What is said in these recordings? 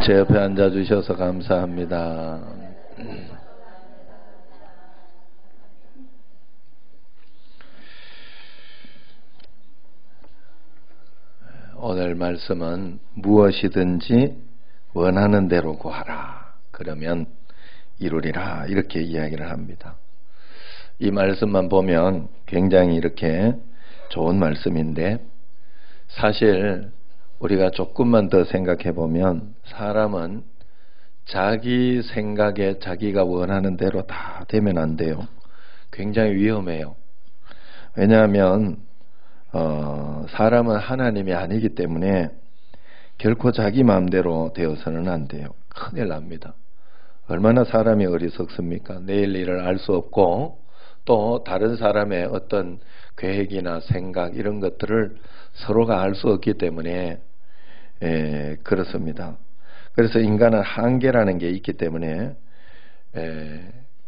제 옆에 앉아주셔서 감사합니다. 오늘 말씀은 무엇이든지 원하는 대로 구하라. 그러면 이루리라. 이렇게 이야기를 합니다. 이 말씀만 보면 굉장히 이렇게 좋은 말씀인데, 사실 우리가 조금만 더 생각해 보면 사람은 자기 생각에 자기가 원하는 대로 다 되면 안 돼요. 굉장히 위험해요. 왜냐하면 사람은 하나님이 아니기 때문에 결코 자기 마음대로 되어서는 안 돼요. 큰일 납니다. 얼마나 사람이 어리석습니까? 내일 일을 알 수 없고 또 다른 사람의 어떤 계획이나 생각 이런 것들을 서로가 알 수 없기 때문에 그렇습니다. 그래서 인간은 한계라는 게 있기 때문에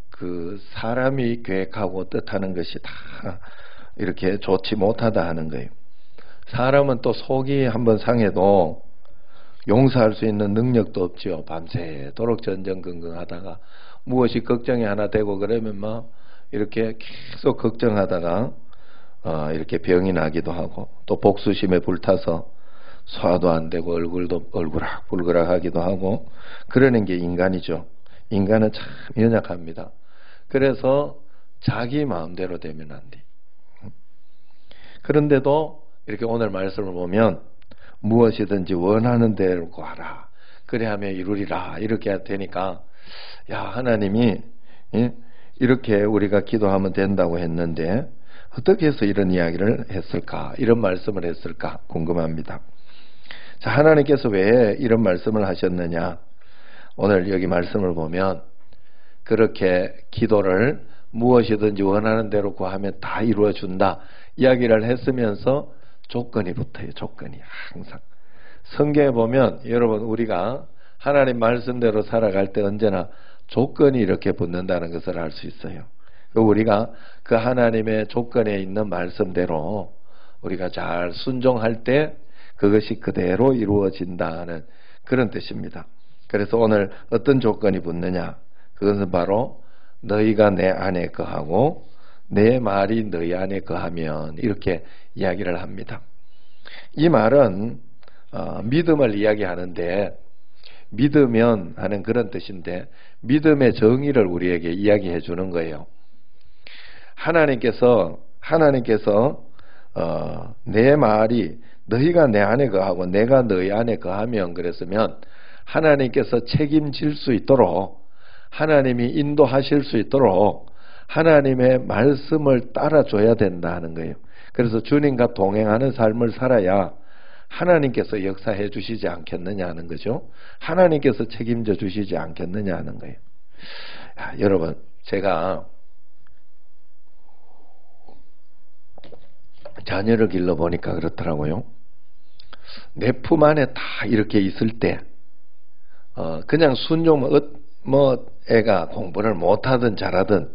그 사람이 계획하고 뜻하는 것이 다 이렇게 좋지 못하다 하는 거예요. 사람은 또 속이 한번 상해도 용서할 수 있는 능력도 없지요. 밤새도록 전전긍긍하다가 무엇이 걱정이 하나 되고 그러면 막 이렇게 계속 걱정하다가 이렇게 병이 나기도 하고, 또 복수심에 불타서 소화도 안 되고 얼굴도 얼그락불그락 하기도 하고, 그러는 게 인간이죠. 인간은 참 연약합니다. 그래서 자기 마음대로 되면 안 돼. 그런데도 이렇게 오늘 말씀을 보면 무엇이든지 원하는 대로 구하라. 그래야면 이루리라. 이렇게 되니까, 야, 하나님이 이렇게 우리가 기도하면 된다고 했는데 어떻게 해서 이런 이야기를 했을까? 이런 말씀을 했을까? 궁금합니다. 자, 하나님께서 왜 이런 말씀을 하셨느냐? 오늘 여기 말씀을 보면 그렇게 기도를 무엇이든지 원하는 대로 구하면 다 이루어준다 이야기를 했으면서 조건이 붙어요. 조건이 항상. 성경에 보면 여러분, 우리가 하나님 말씀대로 살아갈 때 언제나 조건이 이렇게 붙는다는 것을 알 수 있어요. 우리가 그 하나님의 조건에 있는 말씀대로 우리가 잘 순종할 때 그것이 그대로 이루어진다는 그런 뜻입니다. 그래서 오늘 어떤 조건이 붙느냐? 그것은 바로 너희가 내 안에 거하고 내 말이 너희 안에 거하면, 이렇게 이야기를 합니다. 이 말은 믿음을 이야기하는데, 믿으면 하는 그런 뜻인데 믿음의 정의를 우리에게 이야기해 주는 거예요. 하나님께서 내 말이 너희가 내 안에 거하고 내가 너희 안에 거하면, 그랬으면 하나님께서 책임질 수 있도록, 하나님이 인도하실 수 있도록 하나님의 말씀을 따라줘야 된다 하는 거예요. 그래서 주님과 동행하는 삶을 살아야 하나님께서 역사해 주시지 않겠느냐 하는 거죠. 하나님께서 책임져 주시지 않겠느냐 하는 거예요. 여러분, 제가 자녀를 길러보니까 그렇더라고요. 내 품 안에 다 이렇게 있을 때 그냥 순종, 애가 공부를 못하든 잘하든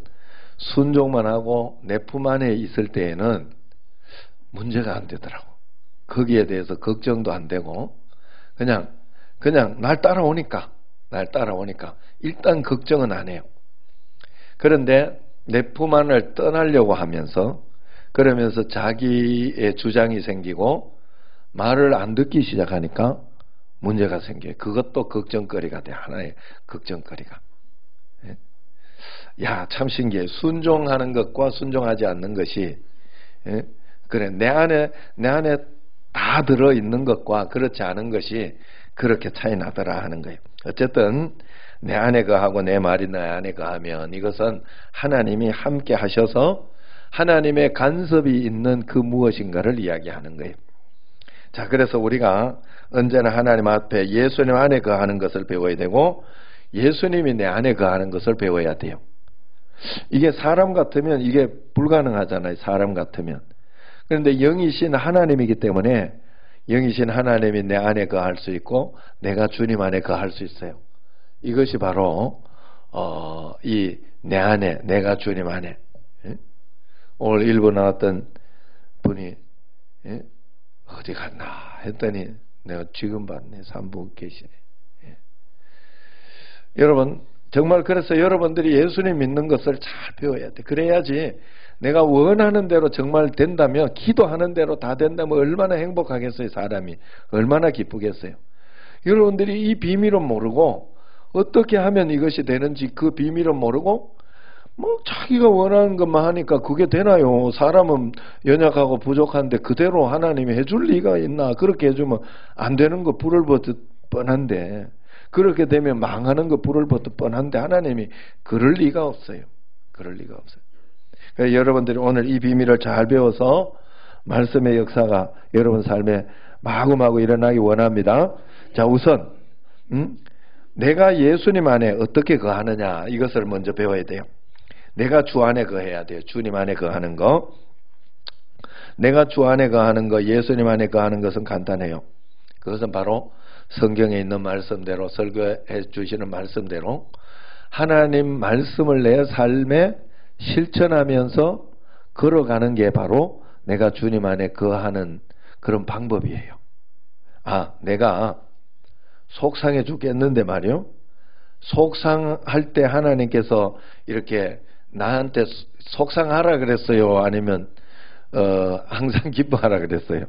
순종만 하고 내 품 안에 있을 때에는 문제가 안 되더라고. 거기에 대해서 걱정도 안 되고 그냥 날 따라오니까 일단 걱정은 안 해요. 그런데 내 품 안을 떠나려고 하면서, 그러면서 자기의 주장이 생기고 말을 안 듣기 시작하니까 문제가 생겨요. 그것도 걱정거리가 돼. 하나의 걱정거리가. 야, 참 신기해. 순종하는 것과 순종하지 않는 것이, 그래, 내 안에 다 들어있는 것과 그렇지 않은 것이 그렇게 차이 나더라 하는 거예요. 어쨌든 내 안에 거하고 내 말이 내 안에 거하면, 이것은 하나님이 함께 하셔서 하나님의 간섭이 있는 그 무엇인가를 이야기하는 거예요. 자, 그래서 우리가 언제나 하나님 앞에 예수님 안에 거하는 것을 배워야 되고 예수님이 내 안에 거하는 것을 배워야 돼요. 이게 사람 같으면 이게 불가능하잖아요. 사람 같으면. 그런데 영이신 하나님이기 때문에 영이신 하나님이 내 안에 거할 수 있고 내가 주님 안에 거할 수 있어요. 이것이 바로 이 내 안에, 내가 주님 안에. 오늘 일부 나왔던 분이 어디 갔나 했더니 내가 지금 봤네. 3분 계시네. 여러분 정말 그래서 여러분들이 예수님 믿는 것을 잘 배워야 돼. 그래야지 내가 원하는 대로 정말 된다면, 기도하는 대로 다 된다면 얼마나 행복하겠어요. 사람이 얼마나 기쁘겠어요. 여러분들이 이 비밀은 모르고 어떻게 하면 이것이 되는지 그 비밀은 모르고 뭐 자기가 원하는 것만 하니까 그게 되나요? 사람은 연약하고 부족한데 그대로 하나님이 해줄 리가 있나? 그렇게 해주면 안 되는 거 불을 벗듯 뻔한데, 그렇게 되면 망하는 거 불을 벗듯 뻔한데 하나님이 그럴 리가 없어요. 그럴 리가 없어요. 그래서 여러분들이 오늘 이 비밀을 잘 배워서 말씀의 역사가 여러분 삶에 마구마구 일어나기 원합니다. 자, 우선 내가 예수님 안에 어떻게 거하느냐, 이것을 먼저 배워야 돼요. 내가 주 안에 거해야 돼요. 주님 안에 거하는 거. 내가 주 안에 거하는 거, 예수님 안에 거하는 것은 간단해요. 그것은 바로 성경에 있는 말씀대로, 설교해 주시는 말씀대로 하나님 말씀을 내 삶에 실천하면서 걸어가는 게 바로 내가 주님 안에 거하는 그런 방법이에요. 아, 내가 속상해 죽겠는데 말이요, 속상할 때 하나님께서 이렇게 나한테 속상하라 그랬어요? 아니면 항상 기뻐하라 그랬어요?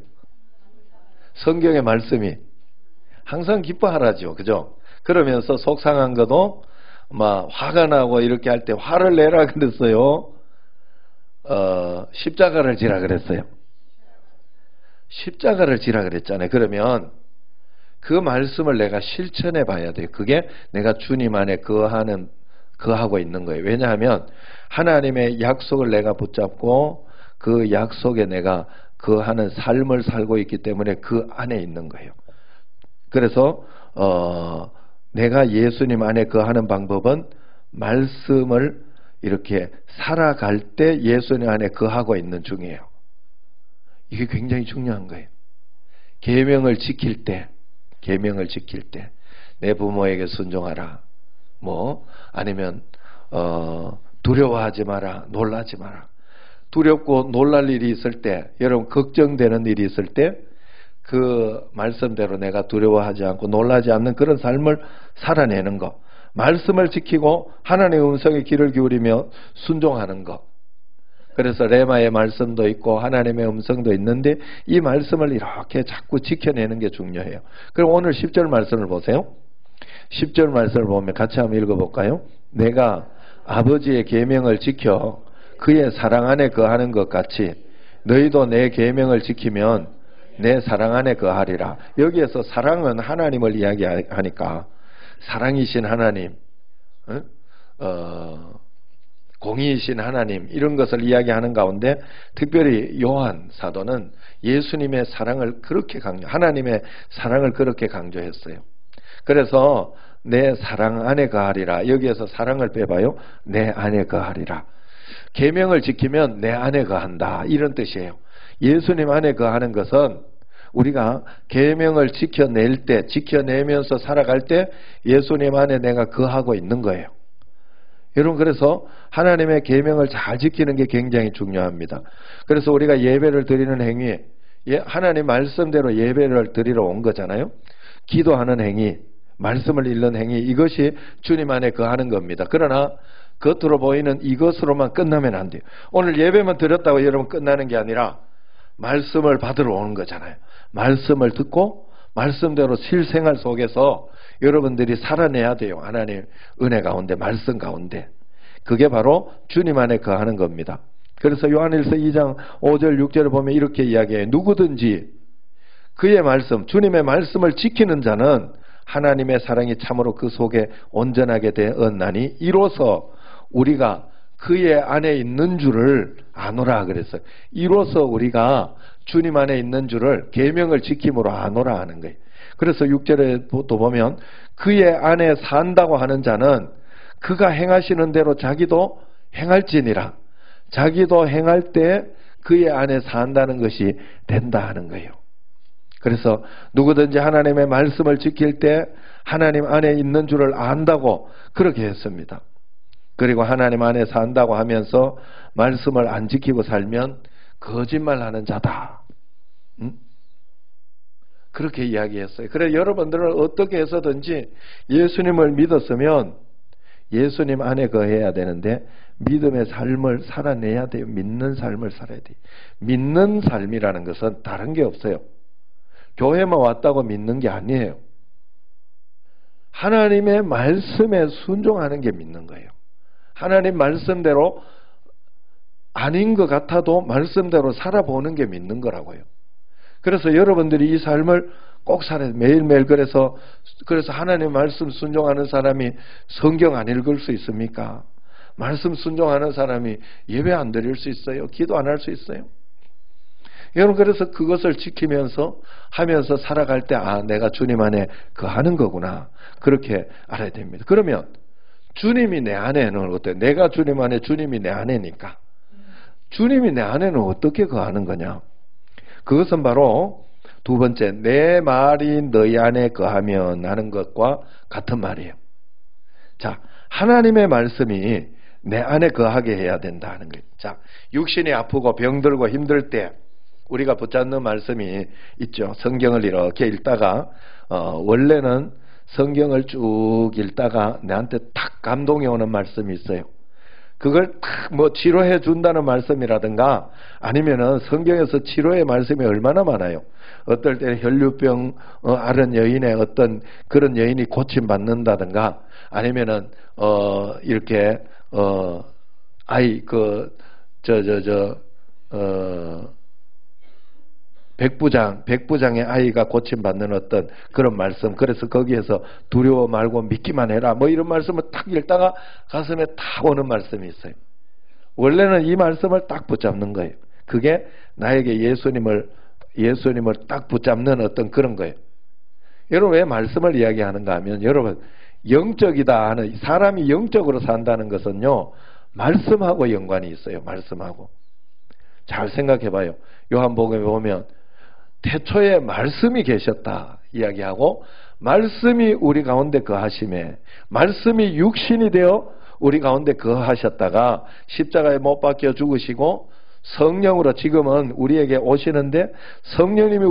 성경의 말씀이 항상 기뻐하라죠. 그죠? 그러면서 속상한 것도 막 화가 나고 이렇게 할 때 화를 내라 그랬어요? 십자가를 지라 그랬어요? 십자가를 지라 그랬잖아요. 그러면 그 말씀을 내가 실천해 봐야 돼요. 그게 내가 주님 안에 거하고 있는 거예요. 왜냐하면 하나님의 약속을 내가 붙잡고 그 약속에 내가 거하는 삶을 살고 있기 때문에 그 안에 있는 거예요. 그래서 내가 예수님 안에 거하는 방법은 말씀을 이렇게 살아갈 때 예수님 안에 거하고 있는 중이에요. 이게 굉장히 중요한 거예요. 계명을 지킬 때 내 부모에게 순종하라, 뭐 아니면 두려워하지 마라, 놀라지 마라. 두렵고 놀랄 일이 있을 때, 여러분 걱정되는 일이 있을 때 그 말씀대로 내가 두려워하지 않고 놀라지 않는 그런 삶을 살아내는 것, 말씀을 지키고 하나님의 음성에 귀를 기울이며 순종하는 것. 그래서 레마의 말씀도 있고 하나님의 음성도 있는데 이 말씀을 이렇게 자꾸 지켜내는 게 중요해요. 그럼 오늘 10절 말씀을 보세요. 10절 말씀을 보면 같이 한번 읽어볼까요? 내가 아버지의 계명을 지켜 그의 사랑 안에 거하는 것 같이 너희도 내 계명을 지키면 내 사랑 안에 거하리라. 여기에서 사랑은 하나님을 이야기하니까 사랑이신 하나님, 공의이신 하나님, 이런 것을 이야기하는 가운데 특별히 요한 사도는 예수님의 사랑을 그렇게 하나님의 사랑을 그렇게 강조했어요. 그래서 내 사랑 안에 거하리라. 여기에서 사랑을 빼봐요. 내 안에 거하리라. 계명을 지키면 내 안에 거한다, 이런 뜻이에요. 예수님 안에 거하는 것은 우리가 계명을 지켜낼 때, 지켜내면서 살아갈 때 예수님 안에 내가 거하고 있는 거예요. 여러분, 그래서 하나님의 계명을 잘 지키는 게 굉장히 중요합니다. 그래서 우리가 예배를 드리는 행위, 하나님 말씀대로 예배를 드리러 온 거잖아요. 기도하는 행위, 말씀을 읽는 행위, 이것이 주님 안에 거하는 겁니다. 그러나 겉으로 보이는 이것으로만 끝나면 안 돼요. 오늘 예배만 드렸다고 여러분 끝나는 게 아니라 말씀을 받으러 오는 거잖아요. 말씀을 듣고 말씀대로 실생활 속에서 여러분들이 살아내야 돼요. 하나님 은혜 가운데, 말씀 가운데. 그게 바로 주님 안에 거하는 겁니다. 그래서 요한일서 2장 5절 6절을 보면 이렇게 이야기해요. 누구든지 그의 말씀, 주님의 말씀을 지키는 자는 하나님의 사랑이 참으로 그 속에 온전하게 되었나니 이로써 우리가 그의 안에 있는 줄을 아노라 그랬어요. 이로써 우리가 주님 안에 있는 줄을 계명을 지킴으로 아노라 하는 거예요. 그래서 6절에도 보면 그의 안에 산다고 하는 자는 그가 행하시는 대로 자기도 행할지니라. 자기도 행할 때 그의 안에 산다는 것이 된다 하는 거예요. 그래서 누구든지 하나님의 말씀을 지킬 때 하나님 안에 있는 줄을 안다고 그렇게 했습니다. 그리고 하나님 안에 산다고 하면서 말씀을 안 지키고 살면 거짓말하는 자다. 그렇게 이야기했어요. 그래 여러분들은 어떻게 해서든지 예수님을 믿었으면 예수님 안에 거해야 되는데 믿음의 삶을 살아내야 돼요. 믿는 삶을 살아야 돼요. 믿는 삶이라는 것은 다른 게 없어요. 교회만 왔다고 믿는 게 아니에요. 하나님의 말씀에 순종하는 게 믿는 거예요. 하나님 말씀대로 아닌 것 같아도 말씀대로 살아보는 게 믿는 거라고요. 그래서 여러분들이 이 삶을 꼭 살아야 돼요. 매일매일 그래서 하나님 말씀 순종하는 사람이 성경 안 읽을 수 있습니까? 말씀 순종하는 사람이 예배 안 드릴 수 있어요? 기도 안 할 수 있어요? 여러분 그래서 그것을 지키면서 하면서 살아갈 때 내가 주님 안에 거하는 거구나. 그렇게 알아야 됩니다. 그러면 주님이 내 안에는 어때요? 내가 주님 안에 주님이 내 안에니까 주님이 내 안에는 어떻게 거하는 거냐? 그것은 바로 두 번째, 내 말이 너희 안에 거하면 하는 것과 같은 말이에요. 자, 하나님의 말씀이 내 안에 거하게 해야 된다는 거예요. 자, 육신이 아프고 병들고 힘들 때 우리가 붙잡는 말씀이 있죠. 성경을 이렇게 읽다가 원래는 성경을 쭉 읽다가 내한테 딱 감동이 오는 말씀이 있어요. 그걸 딱 뭐 치료해 준다는 말씀이라든가 아니면은 성경에서 치료의 말씀이 얼마나 많아요. 어떨 때는 혈류병 앓은 여인의 어떤 그런 여인이 고침 받는다든가 아니면은 이렇게 아이 백부장의 아이가 고침받는 어떤 그런 말씀. 그래서 거기에서 두려워 말고 믿기만 해라. 뭐 이런 말씀을 딱 읽다가 가슴에 딱 오는 말씀이 있어요. 원래는 이 말씀을 딱 붙잡는 거예요. 그게 나에게 예수님을 딱 붙잡는 어떤 그런 거예요. 여러분 왜 말씀을 이야기하는가 하면 여러분 영적이다 하는 사람이 영적으로 산다는 것은요. 말씀하고 연관이 있어요. 말씀하고. 잘 생각해 봐요. 요한복음에 보면 태초에 말씀이 계셨다 이야기하고 말씀이 우리 가운데 거하심에 말씀이 육신이 되어 우리 가운데 거하셨다가 십자가에 못 박혀 죽으시고 성령으로 지금은 우리에게 오시는데 성령님이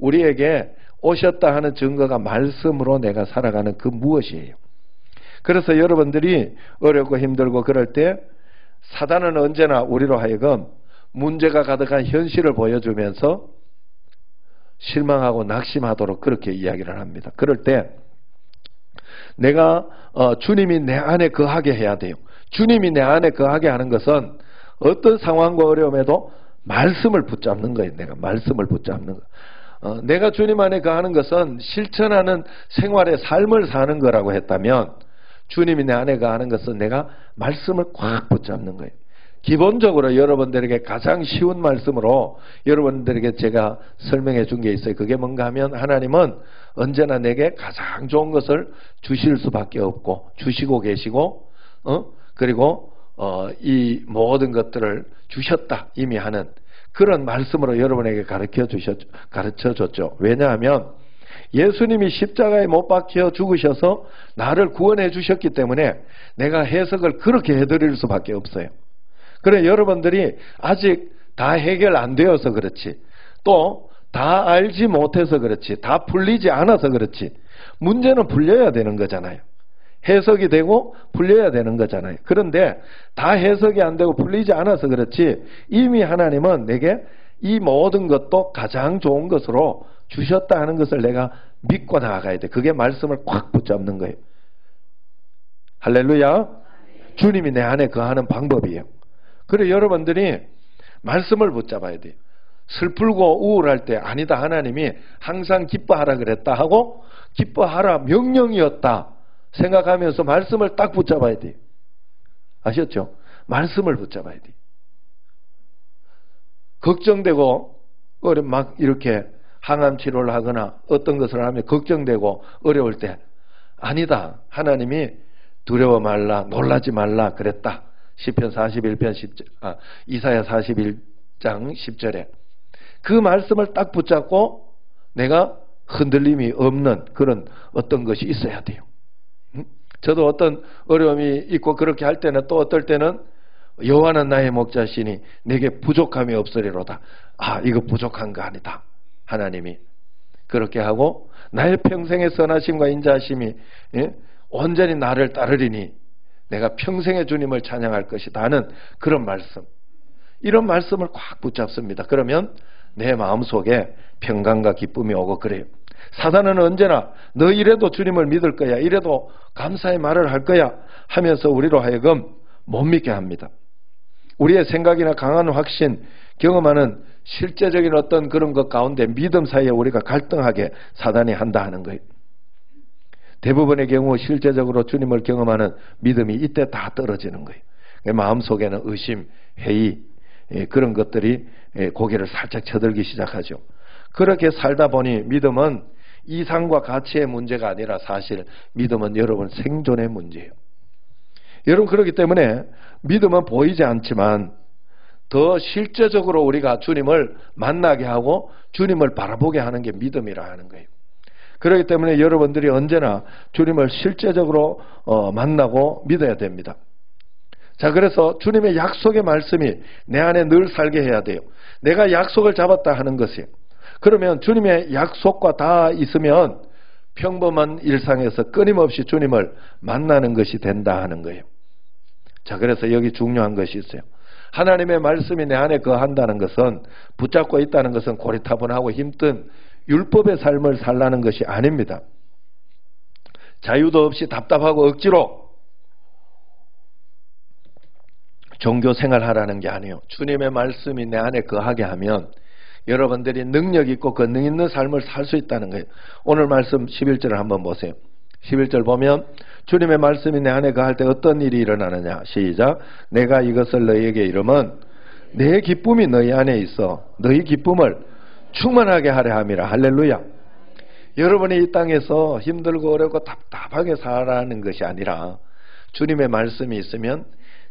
우리에게 오셨다 하는 증거가 말씀으로 내가 살아가는 그 무엇이에요. 그래서 여러분들이 어렵고 힘들고 그럴 때 사단은 언제나 우리로 하여금 문제가 가득한 현실을 보여주면서 실망하고 낙심하도록 그렇게 이야기를 합니다. 그럴 때 내가 주님이 내 안에 거하게 해야 돼요. 주님이 내 안에 거하게 하는 것은 어떤 상황과 어려움에도 말씀을 붙잡는 거예요. 내가 말씀을 붙잡는 거. 내가 주님 안에 거하는 것은 실천하는 생활의 삶을 사는 거라고 했다면 주님이 내 안에 거하는 것은 내가 말씀을 꽉 붙잡는 거예요. 기본적으로 여러분들에게 가장 쉬운 말씀으로 여러분들에게 제가 설명해 준 게 있어요. 그게 뭔가 하면 하나님은 언제나 내게 가장 좋은 것을 주실 수밖에 없고 주시고 계시고 그리고 이 모든 것들을 주셨다 이미 하는 그런 말씀으로 여러분에게 가르쳐 줬죠. 왜냐하면 예수님이 십자가에 못 박혀 죽으셔서 나를 구원해 주셨기 때문에 내가 해석을 그렇게 해드릴 수밖에 없어요. 그래 여러분들이 아직 다 해결 안 되어서 그렇지 또 다 알지 못해서 그렇지 다 풀리지 않아서 그렇지 문제는 풀려야 되는 거잖아요. 해석이 되고 풀려야 되는 거잖아요. 그런데 다 해석이 안 되고 풀리지 않아서 그렇지 이미 하나님은 내게 이 모든 것도 가장 좋은 것으로 주셨다 하는 것을 내가 믿고 나아가야 돼. 그게 말씀을 꽉 붙잡는 거예요. 할렐루야. 주님이 내 안에 거하는 방법이에요. 그래 여러분들이 말씀을 붙잡아야 돼요. 슬프고 우울할 때 아니다 하나님이 항상 기뻐하라 그랬다 하고 기뻐하라 명령이었다 생각하면서 말씀을 딱 붙잡아야 돼요. 아셨죠? 말씀을 붙잡아야 돼요. 걱정되고 막 이렇게 항암 치료를 하거나 어떤 것을 하면 걱정되고 어려울 때 아니다 하나님이 두려워 말라 놀라지 말라 그랬다. 시편 41편 10절, 이사야 41장 10절에 그 말씀을 딱 붙잡고 내가 흔들림이 없는 그런 어떤 것이 있어야 돼요. 저도 어떤 어려움이 있고 그렇게 할 때는 또 어떨 때는 여호와는 나의 목자시니 내게 부족함이 없으리로다. 이거 부족한 거 아니다. 하나님이 그렇게 하고 나의 평생의 선하심과 인자하심이 온전히 나를 따르리니 내가 평생의 주님을 찬양할 것이다 하는 그런 말씀, 이런 말씀을 꽉 붙잡습니다. 그러면 내 마음속에 평강과 기쁨이 오고 그래요. 사단은 언제나 너 이래도 주님을 믿을 거야, 이래도 감사의 말을 할 거야 하면서 우리로 하여금 못 믿게 합니다. 우리의 생각이나 강한 확신, 경험하는 실제적인 어떤 그런 것 가운데 믿음 사이에 우리가 갈등하게 사단이 한다 하는 거예요. 대부분의 경우 실제적으로 주님을 경험하는 믿음이 이때 다 떨어지는 거예요. 마음속에는 의심, 회의, 그런 것들이 고개를 살짝 쳐들기 시작하죠. 그렇게 살다 보니 믿음은 이상과 가치의 문제가 아니라 사실 믿음은 여러분 생존의 문제예요. 여러분, 그렇기 때문에 믿음은 보이지 않지만 더 실제적으로 우리가 주님을 만나게 하고 주님을 바라보게 하는 게 믿음이라 하는 거예요. 그렇기 때문에 여러분들이 언제나 주님을 실제적으로 만나고 믿어야 됩니다. 자, 그래서 주님의 약속의 말씀이 내 안에 늘 살게 해야 돼요. 내가 약속을 잡았다 하는 것이에요. 그러면 주님의 약속과 다 있으면 평범한 일상에서 끊임없이 주님을 만나는 것이 된다 하는 거예요. 자, 그래서 여기 중요한 것이 있어요. 하나님의 말씀이 내 안에 거한다는 것은, 붙잡고 있다는 것은 고리타분하고 힘든 율법의 삶을 살라는 것이 아닙니다. 자유도 없이 답답하고 억지로 종교 생활하라는 게 아니에요. 주님의 말씀이 내 안에 거하게 하면 여러분들이 능력 있고 권능 있는 삶을 살 수 있다는 거예요. 오늘 말씀 11절을 한번 보세요. 11절 보면 주님의 말씀이 내 안에 거할 때 어떤 일이 일어나느냐. 시작. 내가 이것을 너희에게 이르면 내 기쁨이 너희 안에 있어 너희 기쁨을 충만하게 하려 함이라. 할렐루야. 여러분이 이 땅에서 힘들고 어렵고 답답하게 살아가는 것이 아니라 주님의 말씀이 있으면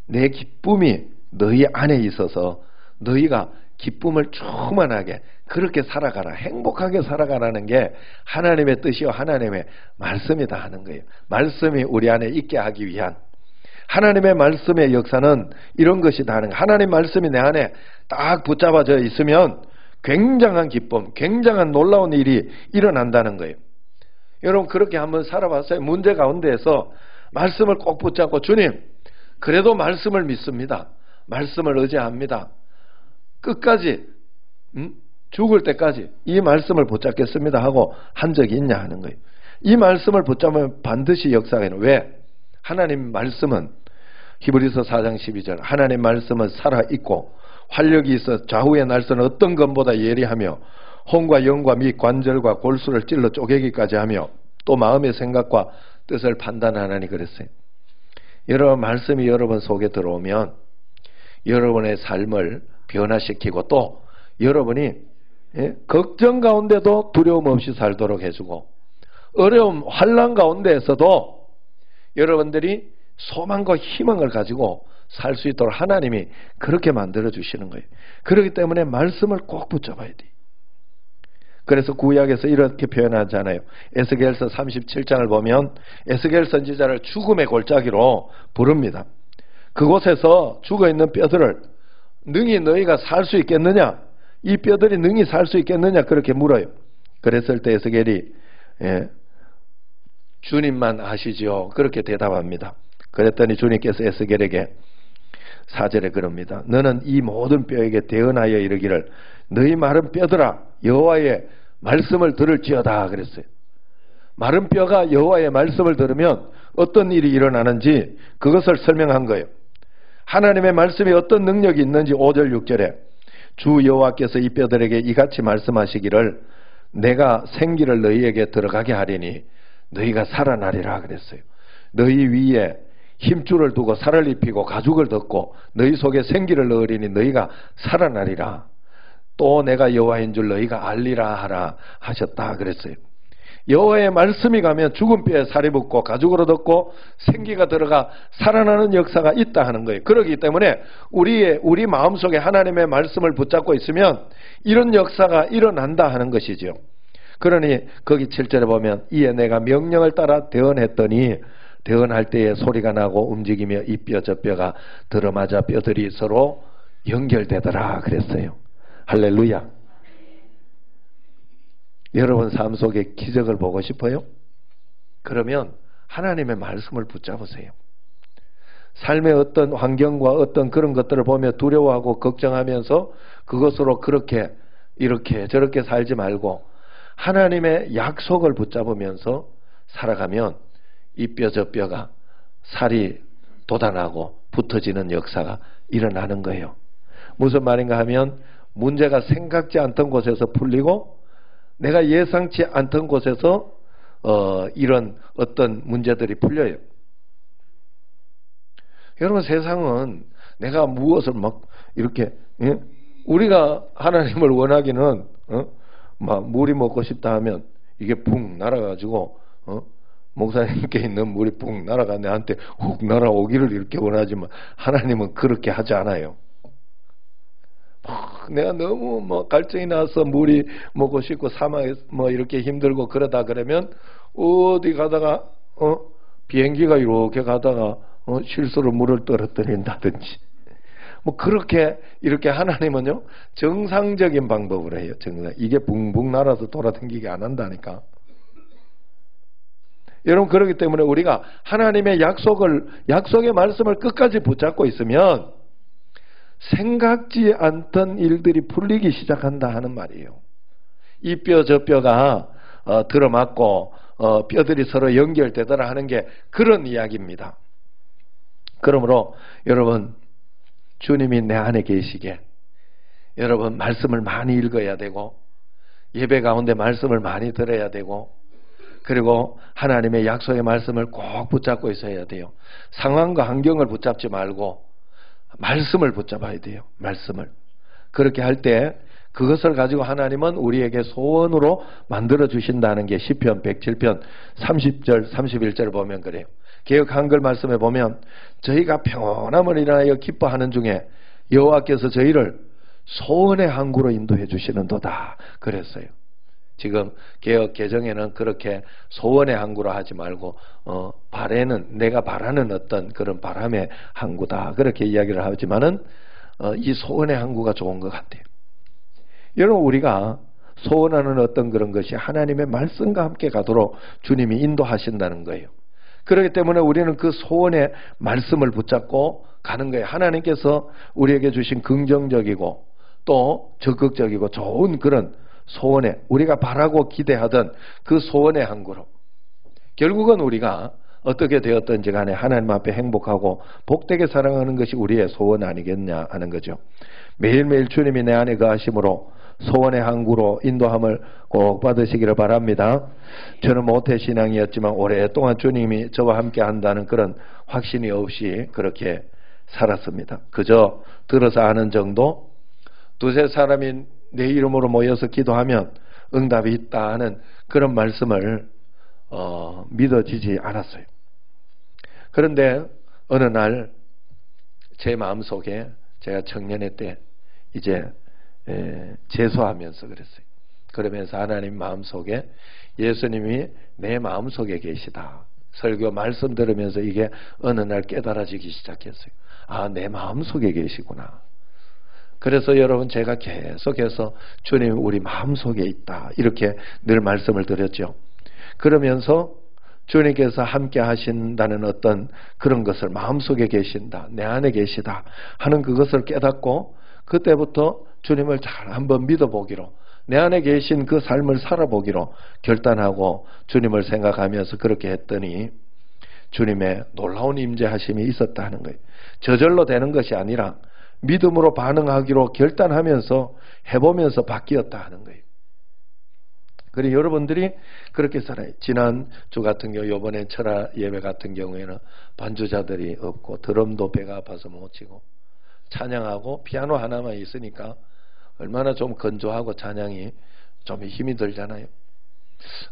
내 기쁨이 너희 안에 있어서 너희가 기쁨을 충만하게 그렇게 살아가라, 행복하게 살아가라는 게 하나님의 뜻이요 하나님의 말씀이다 하는 거예요. 말씀이 우리 안에 있게 하기 위한 하나님의 말씀의 역사는 이런 것이다 하는 거예요. 하나님 말씀이 내 안에 딱 붙잡아져 있으면 굉장한 기쁨, 굉장한 놀라운 일이 일어난다는 거예요. 여러분, 그렇게 한번 살아봤어요? 문제 가운데에서 말씀을 꼭 붙잡고 주님, 그래도 말씀을 믿습니다. 말씀을 의지합니다. 끝까지 죽을 때까지 이 말씀을 붙잡겠습니다 하고 한 적이 있냐 하는 거예요. 이 말씀을 붙잡으면 반드시 역사가 있는. 왜? 하나님 말씀은 히브리서 4장 12절 하나님 말씀은 살아있고 활력이 있어 좌우의 날선 어떤 것보다 예리하며 혼과 영과 및 관절과 골수를 찔러 쪼개기까지 하며 또 마음의 생각과 뜻을 판단하나니 그랬어요. 여러분, 말씀이 여러분 속에 들어오면 여러분의 삶을 변화시키고 또 여러분이 걱정 가운데도 두려움 없이 살도록 해주고 어려움, 환난 가운데에서도 여러분들이 소망과 희망을 가지고 살 수 있도록 하나님이 그렇게 만들어 주시는 거예요. 그렇기 때문에 말씀을 꼭 붙잡아야 돼요. 그래서 구약에서 이렇게 표현하잖아요. 에스겔서 37장을 보면 에스겔 선지자를 죽음의 골짜기로 부릅니다. 그곳에서 죽어있는 뼈들을 능히 너희가 살 수 있겠느냐? 이 뼈들이 능히 살 수 있겠느냐? 그렇게 물어요. 그랬을 때 에스겔이 주님만 아시지요. 그렇게 대답합니다. 그랬더니 주님께서 에스겔에게 4절에 그럽니다. 너는 이 모든 뼈에게 대언하여 이르기를 너희 마른 뼈들아 여호와의 말씀을 들을지어다 그랬어요. 마른 뼈가 여호와의 말씀을 들으면 어떤 일이 일어나는지 그것을 설명한 거예요. 하나님의 말씀이 어떤 능력이 있는지 5절 6절에 주 여호와께서 이 뼈들에게 이같이 말씀하시기를 내가 생기를 너희에게 들어가게 하리니 너희가 살아나리라 그랬어요. 너희 위에 힘줄을 두고 살을 입히고 가죽을 덮고 너희 속에 생기를 넣으리니 너희가 살아나리라. 또 내가 여호와인 줄 너희가 알리라 하라 하셨다 그랬어요. 여호와의 말씀이 가면 죽은 뼈에 살이 붙고 가죽으로 덮고 생기가 들어가 살아나는 역사가 있다 하는 거예요. 그렇기 때문에 우리 마음속에 하나님의 말씀을 붙잡고 있으면 이런 역사가 일어난다 하는 것이죠. 그러니 거기 7절에 보면 이에 내가 명령을 따라 대언했더니 대언할 때에 소리가 나고 움직이며 이 뼈 저 뼈가 들어맞아 뼈들이 서로 연결되더라 그랬어요. 할렐루야. 여러분 삶 속에 기적을 보고 싶어요? 그러면 하나님의 말씀을 붙잡으세요. 삶의 어떤 환경과 어떤 그런 것들을 보며 두려워하고 걱정하면서 그것으로 그렇게 이렇게 저렇게 살지 말고 하나님의 약속을 붙잡으면서 살아가면 이 뼈 저 뼈가 살이 돋아나고 붙어지는 역사가 일어나는 거예요. 무슨 말인가 하면 문제가 생각지 않던 곳에서 풀리고 내가 예상치 않던 곳에서 이런 어떤 문제들이 풀려요. 여러분 세상은 내가 무엇을 막 이렇게 우리가 하나님을 원하기는 막 물이 먹고 싶다 하면 이게 붕 날아가지고 목사님께 있는 물이 붕 날아가 내한테 훅 날아오기를 이렇게 원하지만 하나님은 그렇게 하지 않아요. 내가 너무 뭐 갈증이 나서 물이 먹고 싶고 사막에 뭐 이렇게 힘들고 그러다 그러면 어디 가다가 비행기가 이렇게 가다가 실수로 물을 떨어뜨린다든지 뭐 그렇게 이렇게 하나님은요 정상적인 방법으로 해요. 이게 붕붕 날아서 돌아다니게 안 한다니까. 여러분 그렇기 때문에 우리가 하나님의 약속의 말씀을 끝까지 붙잡고 있으면 생각지 않던 일들이 풀리기 시작한다 하는 말이에요. 이 뼈 저 뼈가 들어맞고 뼈들이 서로 연결되더라 하는 게 그런 이야기입니다. 그러므로 여러분 주님이 내 안에 계시게 여러분 말씀을 많이 읽어야 되고 예배 가운데 말씀을 많이 들어야 되고 그리고 하나님의 약속의 말씀을 꼭 붙잡고 있어야 돼요. 상황과 환경을 붙잡지 말고 말씀을 붙잡아야 돼요. 말씀을. 그렇게 할 때 그것을 가지고 하나님은 우리에게 소원으로 만들어 주신다는 게 시편 107편 30절 31절을 보면 그래요. 개역 한글 말씀에 보면 저희가 평온함을 인하여 기뻐하는 중에 여호와께서 저희를 소원의 항구로 인도해 주시는도다 그랬어요. 지금 개역 개정에는 그렇게 소원의 항구로 하지 말고 바라는 내가 바라는 어떤 그런 바람의 항구다 그렇게 이야기를 하지만은 이 소원의 항구가 좋은 것 같아요. 여러분 우리가 소원하는 어떤 그런 것이 하나님의 말씀과 함께 가도록 주님이 인도하신다는 거예요. 그렇기 때문에 우리는 그 소원의 말씀을 붙잡고 가는 거예요. 하나님께서 우리에게 주신 긍정적이고 또 적극적이고 좋은 그런 소원에 우리가 바라고 기대하던 그 소원의 항구로 결국은 우리가 어떻게 되었든지 간에 하나님 앞에 행복하고 복되게 살아가는 것이 우리의 소원 아니겠냐 하는 거죠. 매일매일 주님이 내 안에 거하심으로 소원의 항구로 인도함을 꼭 받으시기를 바랍니다. 저는 모태신앙이었지만 오랫동안 주님이 저와 함께 한다는 그런 확신이 없이 그렇게 살았습니다. 그저 들어서 아는 정도, 두세 사람이 내 이름으로 모여서 기도하면 응답이 있다 하는 그런 말씀을 믿어지지 않았어요. 그런데 어느 날 제 마음속에 제가 청년회 때 이제 재수하면서 그랬어요. 그러면서 하나님 마음속에 예수님이 내 마음속에 계시다. 설교 말씀 들으면서 이게 어느 날 깨달아지기 시작했어요. 아, 내 마음속에 계시구나. 그래서 여러분 제가 계속해서 주님 우리 마음속에 있다 이렇게 늘 말씀을 드렸죠. 그러면서 주님께서 함께 하신다는 어떤 그런 것을 마음속에 계신다, 내 안에 계시다 하는 그것을 깨닫고 그때부터 주님을 잘 한번 믿어보기로 내 안에 계신 그 삶을 살아보기로 결단하고 주님을 생각하면서 그렇게 했더니 주님의 놀라운 임재하심이 있었다 하는 거예요. 저절로 되는 것이 아니라 믿음으로 반응하기로 결단하면서 해보면서 바뀌었다 하는 거예요. 그리고 여러분들이 그렇게 살아요. 지난 주 같은 경우 이번에 철야 예배 같은 경우에는 반주자들이 없고 드럼도 배가 아파서 못 치고 찬양하고 피아노 하나만 있으니까 얼마나 좀 건조하고 찬양이 좀 힘이 들잖아요.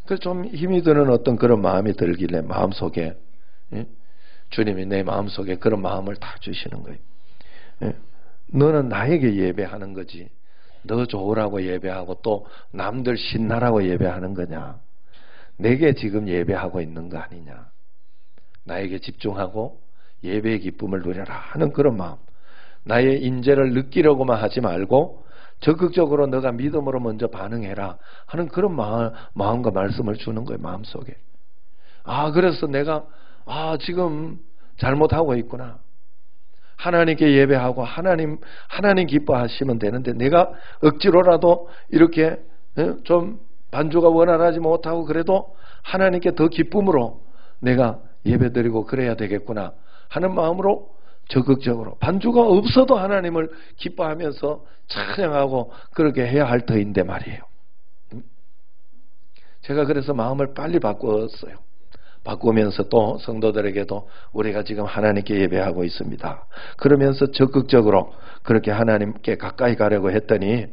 그래서 좀 힘이 드는 어떤 그런 마음이 들길래 마음속에 주님이 내 마음속에 그런 마음을 다 주시는 거예요. 너는 나에게 예배하는 거지 너 좋으라고 예배하고 또 남들 신나라고 예배하는 거냐. 내게 지금 예배하고 있는 거 아니냐. 나에게 집중하고 예배의 기쁨을 누려라 하는 그런 마음. 나의 인재를 느끼려고만 하지 말고 적극적으로 너가 믿음으로 먼저 반응해라 하는 그런 마음과 말씀을 주는 거예요. 마음속에. 그래서 내가 지금 잘못하고 있구나. 하나님께 예배하고 하나님 기뻐하시면 되는데 내가 억지로라도 이렇게 좀 반주가 원활하지 못하고 그래도 하나님께 더 기쁨으로 내가 예배드리고 그래야 되겠구나 하는 마음으로 적극적으로 반주가 없어도 하나님을 기뻐하면서 찬양하고 그렇게 해야 할 터인데 말이에요. 제가 그래서 마음을 빨리 바꿨어요. 바꾸면서 또 성도들에게도 우리가 지금 하나님께 예배하고 있습니다. 그러면서 적극적으로 그렇게 하나님께 가까이 가려고 했더니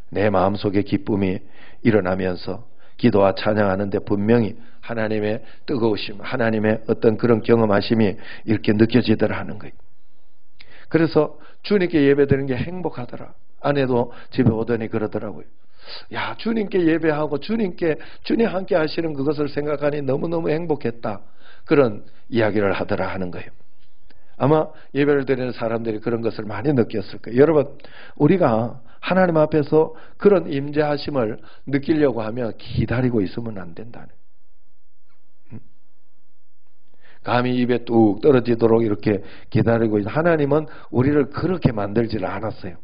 내 마음속에 기쁨이 일어나면서 기도와 찬양하는데 분명히 하나님의 뜨거우심, 하나님의 어떤 그런 경험하심이 이렇게 느껴지더라 하는 거예요. 그래서 주님께 예배드리는 게 행복하더라. 아내도 집에 오더니 그러더라고요. 야, 주님께 예배하고 주님 함께 하시는 그것을 생각하니 너무너무 행복했다. 그런 이야기를 하더라 하는 거예요. 아마 예배를 드리는 사람들이 그런 것을 많이 느꼈을 거예요. 여러분, 우리가 하나님 앞에서 그런 임재하심을 느끼려고 하면 기다리고 있으면 안 된다는 거예요. 감히 입에 뚝 떨어지도록 이렇게 기다리고 있는 하나님은 우리를 그렇게 만들지를 않았어요.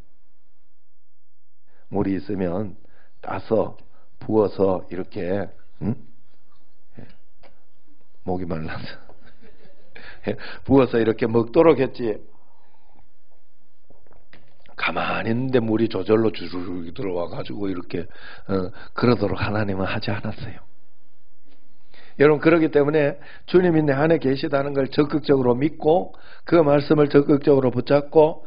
물이 있으면 따서 부어서 이렇게 목이 말라서 부어서 이렇게 먹도록 했지. 가만히 있는데 물이 저절로 주르르 들어와 가지고 이렇게 그러도록 하나님은 하지 않았어요. 여러분, 그렇기 때문에 주님이 내 안에 계시다는 걸 적극적으로 믿고 그 말씀을 적극적으로 붙잡고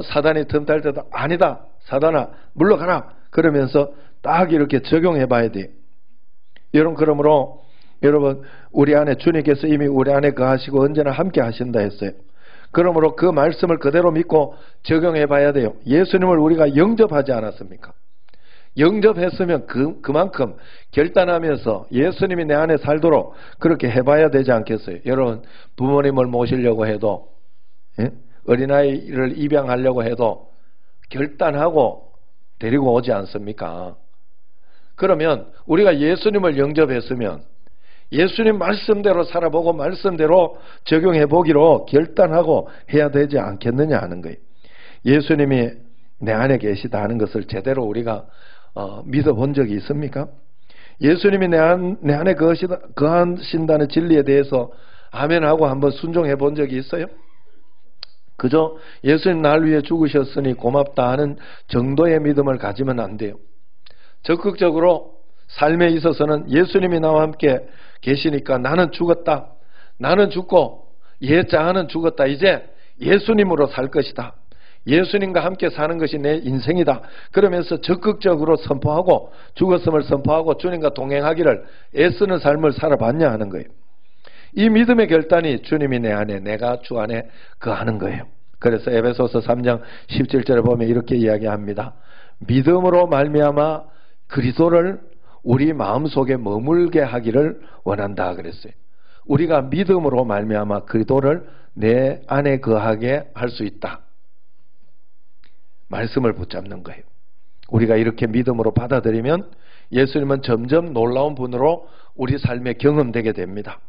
사단이 틈탈 때도 아니다, 사단아 물러가라 그러면서 딱 이렇게 적용해 봐야 돼요. 여러분, 그러므로 여러분, 우리 안에 주님께서 이미 우리 안에 거하시고 언제나 함께 하신다 했어요. 그러므로 그 말씀을 그대로 믿고 적용해 봐야 돼요. 예수님을 우리가 영접하지 않았습니까? 영접했으면 그만큼 결단하면서 예수님이 내 안에 살도록 그렇게 해봐야 되지 않겠어요? 여러분, 부모님을 모시려고 해도 어린아이를 입양하려고 해도 결단하고 데리고 오지 않습니까? 그러면 우리가 예수님을 영접했으면 예수님 말씀대로 살아보고 말씀대로 적용해 보기로 결단하고 해야 되지 않겠느냐 하는 거예요. 예수님이 내 안에 계시다 하는 것을 제대로 우리가 믿어본 적이 있습니까? 예수님이 내 안에 거하신다는 진리에 대해서 아멘하고 한번 순종해 본 적이 있어요? 그저 예수님 날 위해 죽으셨으니 고맙다 하는 정도의 믿음을 가지면 안 돼요. 적극적으로 삶에 있어서는 예수님이 나와 함께 계시니까 나는 죽었다. 나는 죽고 예자는 죽었다. 이제 예수님으로 살 것이다. 예수님과 함께 사는 것이 내 인생이다. 그러면서 적극적으로 선포하고 죽었음을 선포하고 주님과 동행하기를 애쓰는 삶을 살아봤냐 하는 거예요. 이 믿음의 결단이 주님이 내 안에, 내가 주 안에 거하는 거예요. 그래서 에베소서 3장 17절에 보면 이렇게 이야기합니다. 믿음으로 말미암아 그리스도를 우리 마음속에 머물게 하기를 원한다 그랬어요. 우리가 믿음으로 말미암아 그리스도를 내 안에 거하게 할 수 있다. 말씀을 붙잡는 거예요. 우리가 이렇게 믿음으로 받아들이면 예수님은 점점 놀라운 분으로 우리 삶에 경험되게 됩니다.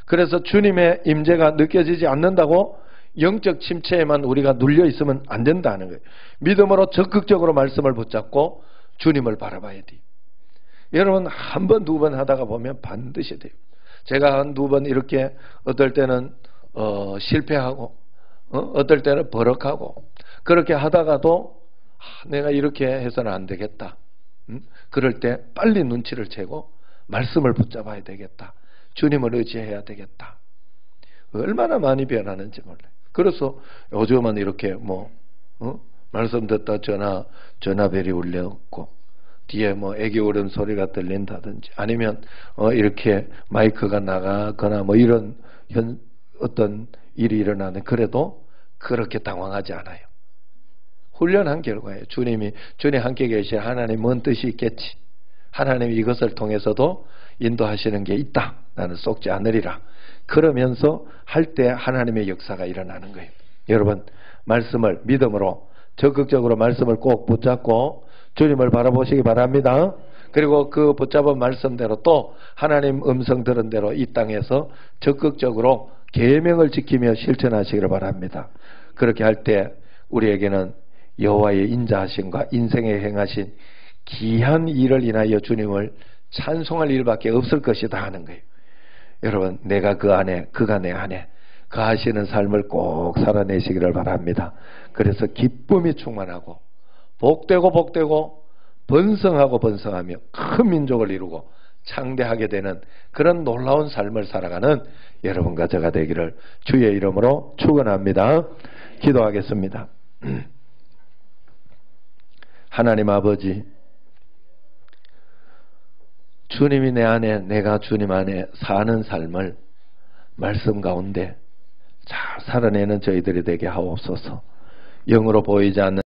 그래서 주님의 임재가 느껴지지 않는다고 영적 침체에만 우리가 눌려 있으면 안 된다는 거예요. 믿음으로 적극적으로 말씀을 붙잡고 주님을 바라봐야 돼요. 여러분, 한 번, 두 번 하다가 보면 반드시 돼요. 제가 한 두 번 이렇게 어떨 때는 실패하고 어떨 때는 버럭하고 그렇게 하다가도 내가 이렇게 해서는 안 되겠다. 그럴 때 빨리 눈치를 채고 말씀을 붙잡아야 되겠다. 주님을 의지해야 되겠다. 얼마나 많이 변하는지 몰라요. 그래서 요즘은 이렇게 말씀 듣다 전화벨이 울렸고 뒤에 애기 울음 소리가 들린다든지 아니면 이렇게 마이크가 나가거나 이런 어떤 일이 일어나는 그래도 그렇게 당황하지 않아요. 훈련한 결과예요. 주님 함께 계신 하나님 뭔 뜻이 있겠지. 하나님 이것을 통해서도 인도하시는 게 있다. 나는 속지 않으리라. 그러면서 할 때 하나님의 역사가 일어나는 거예요. 여러분, 말씀을 믿음으로 적극적으로 말씀을 꼭 붙잡고 주님을 바라보시기 바랍니다. 그리고 그 붙잡은 말씀대로 또 하나님 음성 들은 대로 이 땅에서 적극적으로 계명을 지키며 실천하시기를 바랍니다. 그렇게 할 때 우리에게는 여호와의 인자하심과 인생에 행하신 귀한 일을 인하여 주님을 찬송할 일밖에 없을 것이다 하는 거예요. 여러분, 내가 그 안에, 그가 내 안에 거하시는 삶을 꼭 살아내시기를 바랍니다. 그래서 기쁨이 충만하고 복되고 복되고 번성하고 번성하며 큰 민족을 이루고 창대하게 되는 그런 놀라운 삶을 살아가는 여러분과 저가 되기를 주의 이름으로 축원합니다. 기도하겠습니다. 하나님 아버지, 주님이 내 안에, 내가 주님 안에 사는 삶을 말씀 가운데 잘 살아내는 저희들이 되게 하옵소서. 영으로 보이지 않는